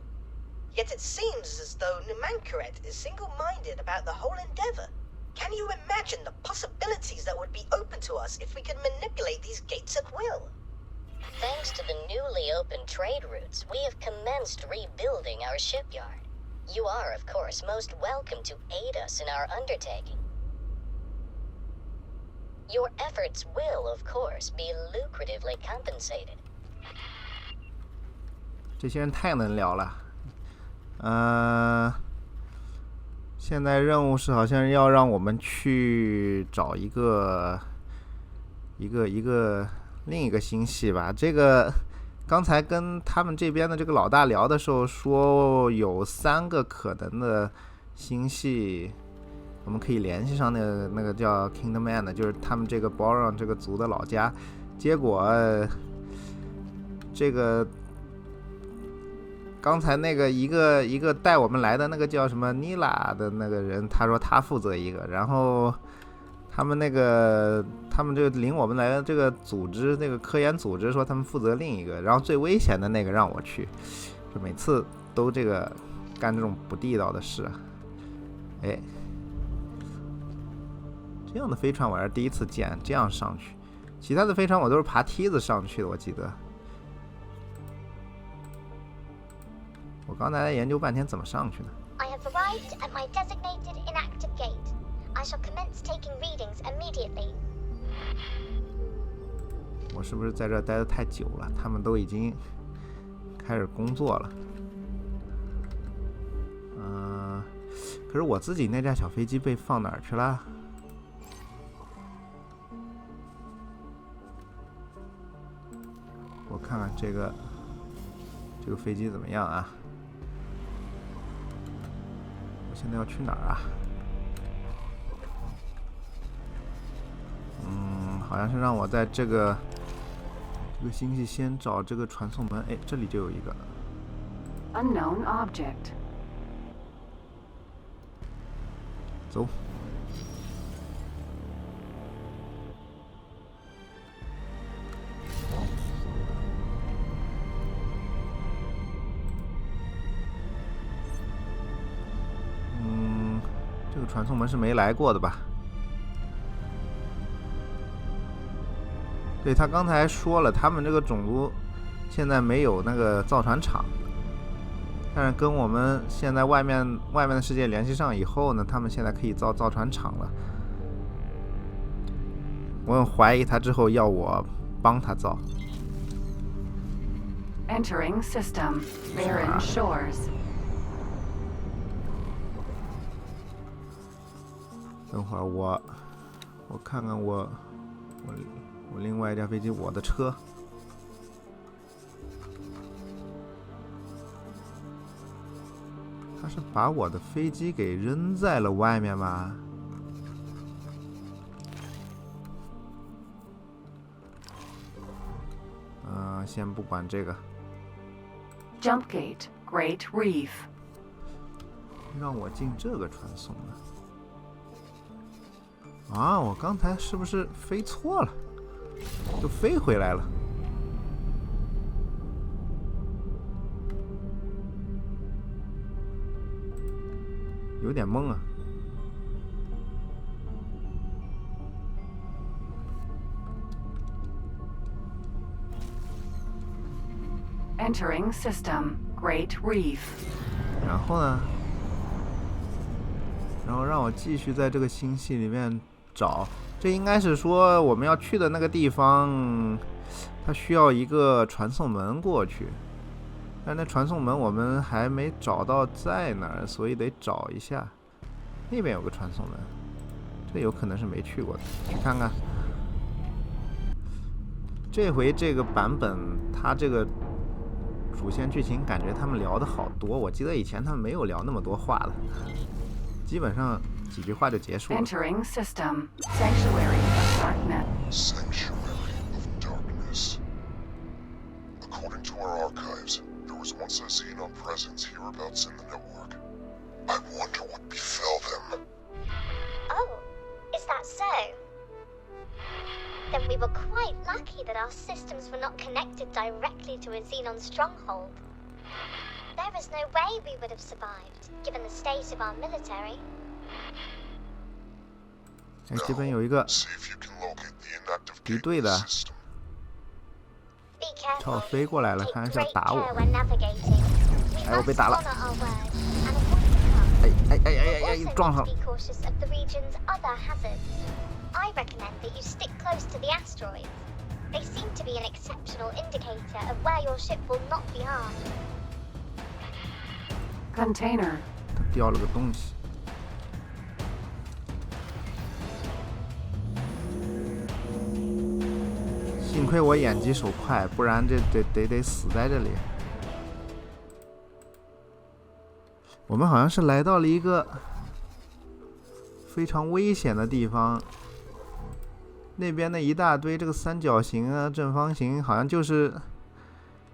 Yet it seems as though Numankaret is single-minded about the whole endeavor. Can you imagine the possibilities that would be open to us if we could manipulate these gates at will? Thanks to the newly opened trade routes, we have commenced rebuilding our shipyard. You are, of course, most welcome to aid us in our undertaking. Your efforts will, of course, be lucratively compensated. 这些人太能聊了。现在任务是好像要让我们去找一个另一个星系吧。这个刚才跟他们这边的这个老大聊的时候说有3个可能的星系，我们可以联系上那个叫 Kingdom Man 的，就是他们这个 Boron 这个族的老家。结果这个刚才那个一个带我们来的那个叫什么尼拉的那个人，他说他负责一个，然后他们这个领我们来的这个组织，那个科研组织说他们负责另一个，然后最危险的那个让我去，就每次都这个干这种不地道的事。哎，这样的飞船我还是第一次见，这样上去，其他的飞船我都是爬梯子上去的，我记得。我刚才研究半天怎么上去的。 I have arrived at my designated inactive gate. I shall commence taking readings immediately. 我是不是在这待得太久了？他们都已经开始工作了。可是我自己那架小飞机被放哪儿去了？我看看这个飞机怎么样啊？我现在要去哪儿啊？好像是让我在这个星系先找这个传送门。哎，这里就有一个。Unknown object. 走。这个传送门是没来过的吧？对，他刚才说了，他们这个种族现在没有那个造船厂，但是跟我们现在外面的世界联系上以后呢，他们现在可以造船厂了。我很怀疑他之后要我帮他造。Entering system. Barren shores. 等会儿我看看我另外一架飞机，我的车。他是把我的飞机给扔在了外面吗？先不管这个。Jump gate. Great Reef. 让我进这个传送门。啊，我刚才是不是飞错了？就飞回来了。有点懵啊。Entering system. Great Reef. 然后呢？然后让我继续在这个星系里面找。这应该是说我们要去的那个地方，它需要一个传送门过去。但那传送门我们还没找到在哪儿，所以得找一下。那边有个传送门，这有可能是没去过的，去看看。这回这个版本，它这个主线剧情感觉他们聊的好多，我记得以前他们没有聊那么多话的，基本上几句话就结束了。Entering system. Sanctuary of Darkness. Sanctuary of Darkness. According to our archives, there was once a Xenon presence hereabouts in the network. I wonder what befell them. Oh, is that so? Then we were quite lucky that our systems were not connected directly to a Xenon stronghold. There is no way we would have survived, given the state of our military. 哎，这边有一个 See if you can locate the inactive 敌 gate 对 in the 的， system. Be 朝我 careful. 飞过来了， Take 看来是要 great 打 care 我。 when navigating. We 哎，我被 must 打了！ honor our word and avoid the 哎哎哎哎 We'll 哎 also 撞 need 上 to 了！ be cautious of the region's other hazards. I recommend that you stick close to the asteroids. They seem to be an exceptional indicator of where your ship will not be armed. Container. 它掉了个东西。幸亏我眼疾手快，不然这得死在这里。我们好像是来到了一个非常危险的地方，那边的一大堆这个三角形啊、正方形，好像就是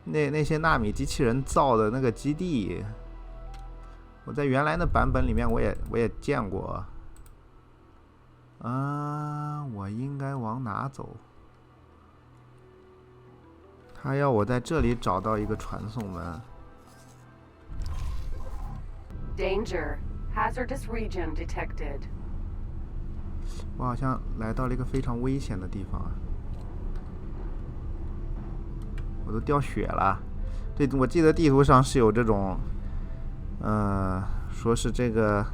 那些纳米机器人造的那个基地。我在原来的版本里面我也见过。我应该往哪走？他要我在这里找到一个传送门。Danger. Hazardous region detected. 我好像来到了一个非常危险的地方啊！我都掉血了。对，我记得地图上是有这种，说是这个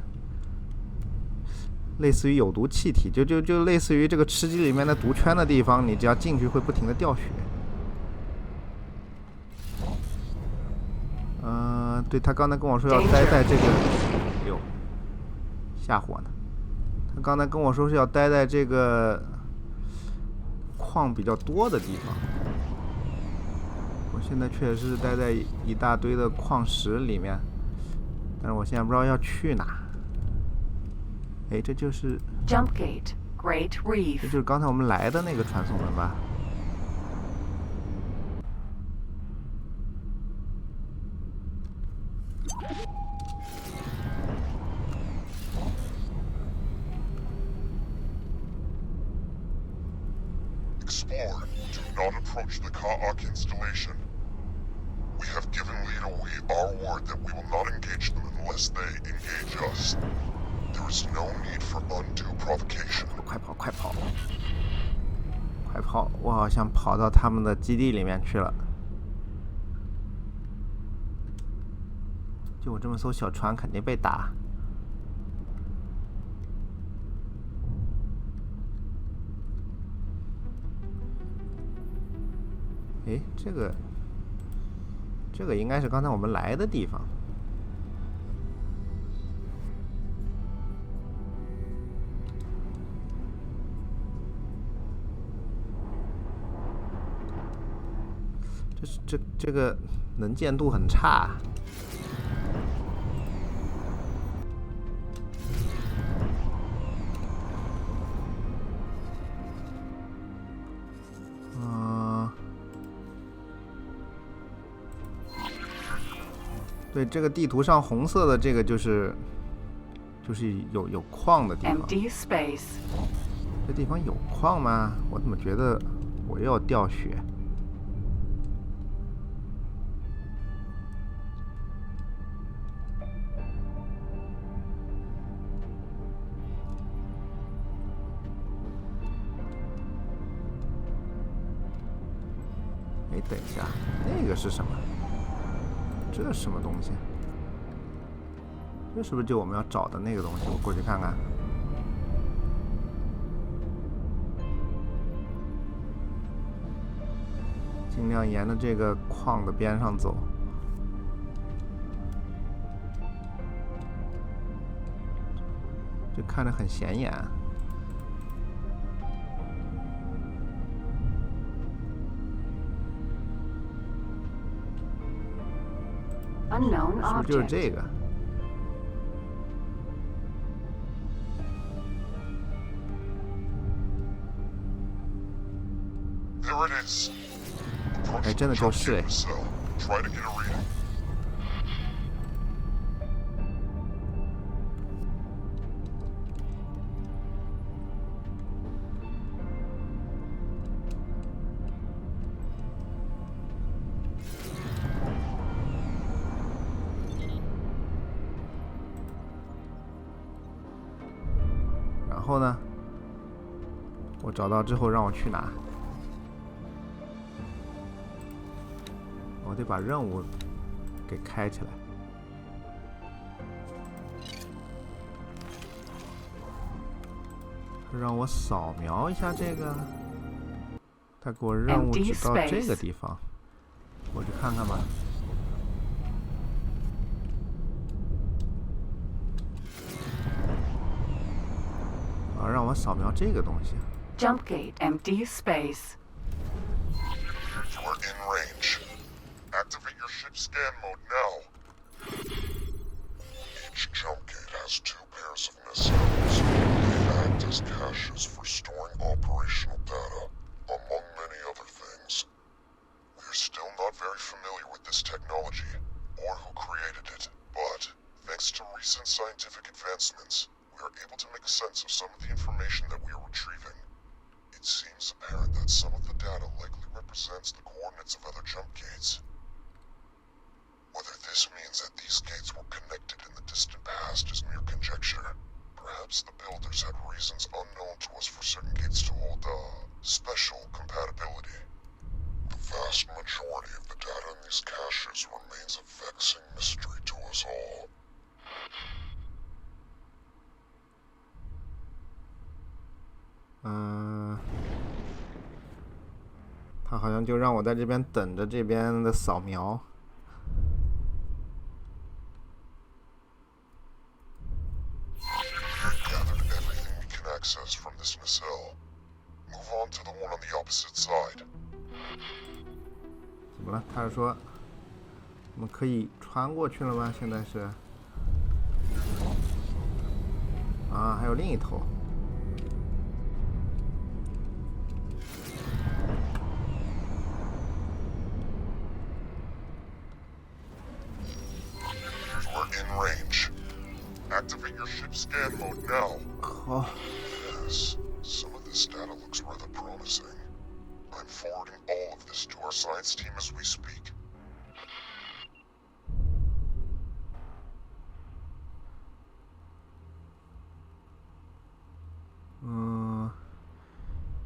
类似于有毒气体，就类似于这个吃鸡里面的毒圈的地方，你只要进去会不停的掉血。对，他刚才跟我说要待在这个，哎呦，吓唬我呢。他刚才跟我说是要待在这个矿比较多的地方，我现在确实是待在一大堆的矿石里面，但是我现在不知道要去哪。哎，这就是 Jump gate. Great 这 Reef. 就是刚才我们来的那个传送门吧？Explore. Do not approach the Ka'ak installation. We have given Lita Wee our word that we will not engage them unless they engage us. There is no need for undue provocation. 快跑！快跑！快跑！我好像跑到他们的基地里面去了。就我这么艘小船，肯定被打。诶，这个应该是刚才我们来的地方。这个能见度很差。对，这个地图上红色的这个就是有矿的地方。 Empty space. 这地方有矿吗？我怎么觉得我又要掉血？哎，等一下，那个是什么？这是什么东西？这是不是就我们要找的那个东西？我过去看看。尽量沿着这个矿的边上走。这看着很显眼。Unknown 是不是就是 object. 这个？ There it is. Approach 哎，真的 the 就 jump 是哎 gate cell. Try to get a reading. 后呢？我找到之后让我去哪？我得把任务给开起来。让我扫描一下这个，他给我任务指到这个地方，我去看看吧。啊，让我扫描这个东西。Jump gate, empty space. You are in range. Activate your ship scan mode now. Each jump gate has 2 pairs of nacelles. They act as caches for storing operational data, among many other things. We are still not very familiar with this technology, or who created it, but thanks to recent scientific advancements, we are able to make sense of some of the information that we are retrieving. It seems apparent that some of the data likely represents the coordinates of other jump gates. Whether this means that these gates were connected in the distant past is mere conjecture. Perhaps the builders had reasons unknown to us for certain gates to hold, special compatibility. The vast majority of the data in these caches remains a vexing mystery to us all. 他好像就让我在这边等着这边的扫描。Gathered everything we can access from this nacelle. Move on to the one on the opposite side. 怎么了？他是说我们可以穿过去了吗？现在是啊，还有另一头。You are in range. Activate your ship scan mode now. 好。Yes, some of this data looks rather promising. I'm forwarding all of this to our science team as we speak.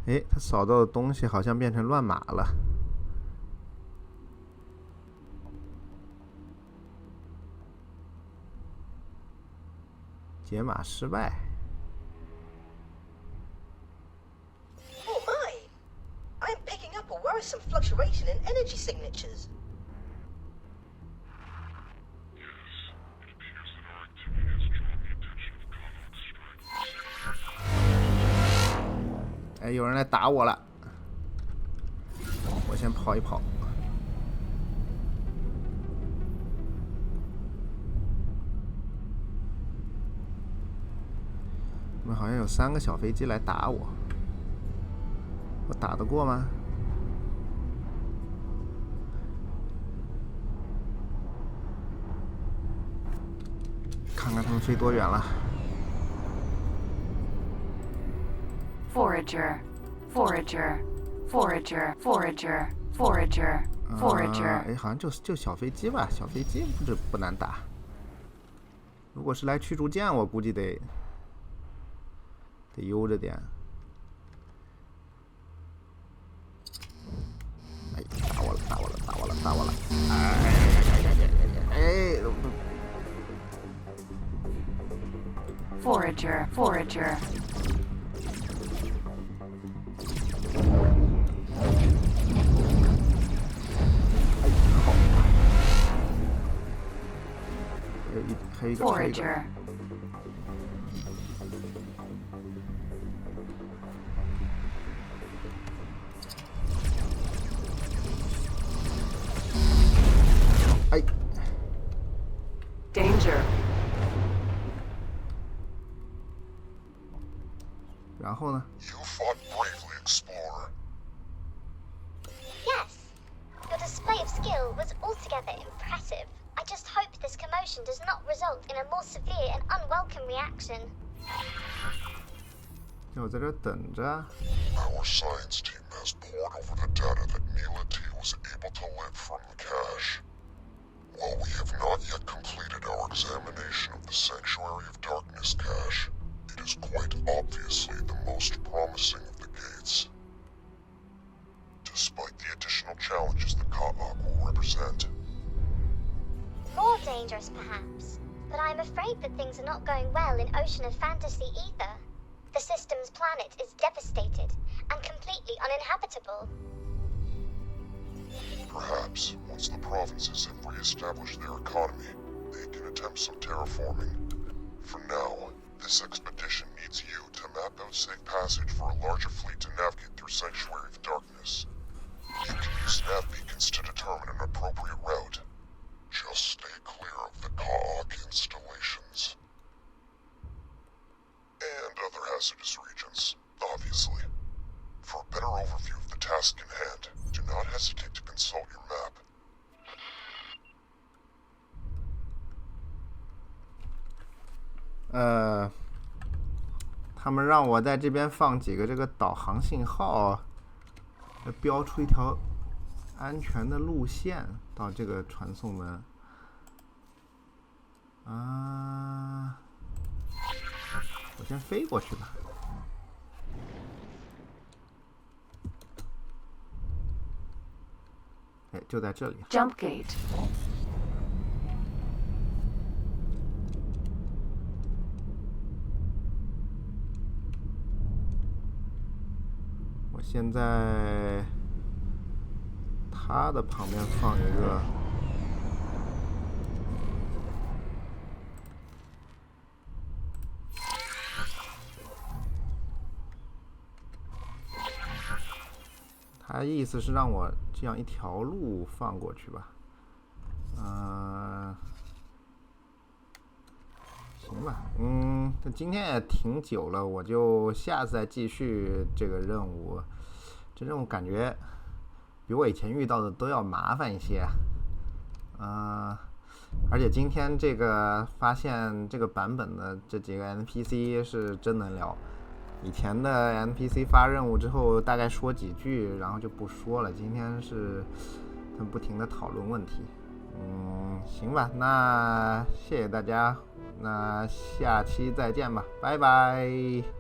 诶，他扫到的东西好像变成乱码了。解码失败。Oh my! I am picking up a worrisome fluctuation in energy signatures. Yes, it appears that our activity has drawn the attention of Commonwealth strikers. 哎，有人来打我了，我先跑一跑。他们好像有3个小飞机来打我，我打得过吗？看看他们飞多远了。Forager, forager, forager, forager, forager, forager. 哎，好像就小飞机吧，小飞机不难打。如果是来驱逐舰，我估计得悠着点。哎，打我了！哎！ Forager, forager. 还有一个。Forager. Danger. 然后呢？ You fought bravely, Explorer. Yes. Your display of skill was altogether impressive. I just hope this commotion does not result in a more severe and unwelcome reaction. 就我在这等着。 Our science team has poured over the data that Neela T was able to lift from the cache. While we have not yet completed our examination of the Sanctuary of Darkness cache, It is quite obviously the most promising of the gates. Despite the additional challenges the Ka'ak will represent. More dangerous, perhaps. But I'm afraid that things are not going well in Ocean of Fantasy either. The system's planet is devastated and completely uninhabitable. Perhaps, once the provinces have re-established their economy, they can attempt some terraforming. For now, this expedition needs you to map out safe passage for a larger fleet to navigate through Sanctuary of Darkness. You can use nav beacons to determine an appropriate route. Just stay clear of the Ka'ak installations. And other hazardous regions, obviously. For a better overview of the task in hand, do not hesitate to consult your map. 他们让我在这边放几个这个导航信号，标出一条安全的路线到这个传送门。我先飞过去吧。哎，就在这里。Jump gate. 我现在它的旁边放一个。他意思是让我这样一条路放过去吧，行吧，这今天也挺久了，我就下次再继续这个任务。这任务感觉比我以前遇到的都要麻烦一些，而且今天这个发现这个版本的这几个 NPC 是真能聊。以前的 NPC 发任务之后大概说几句，然后就不说了。今天是他们不停的讨论问题。行吧，那谢谢大家，那下期再见吧，拜拜。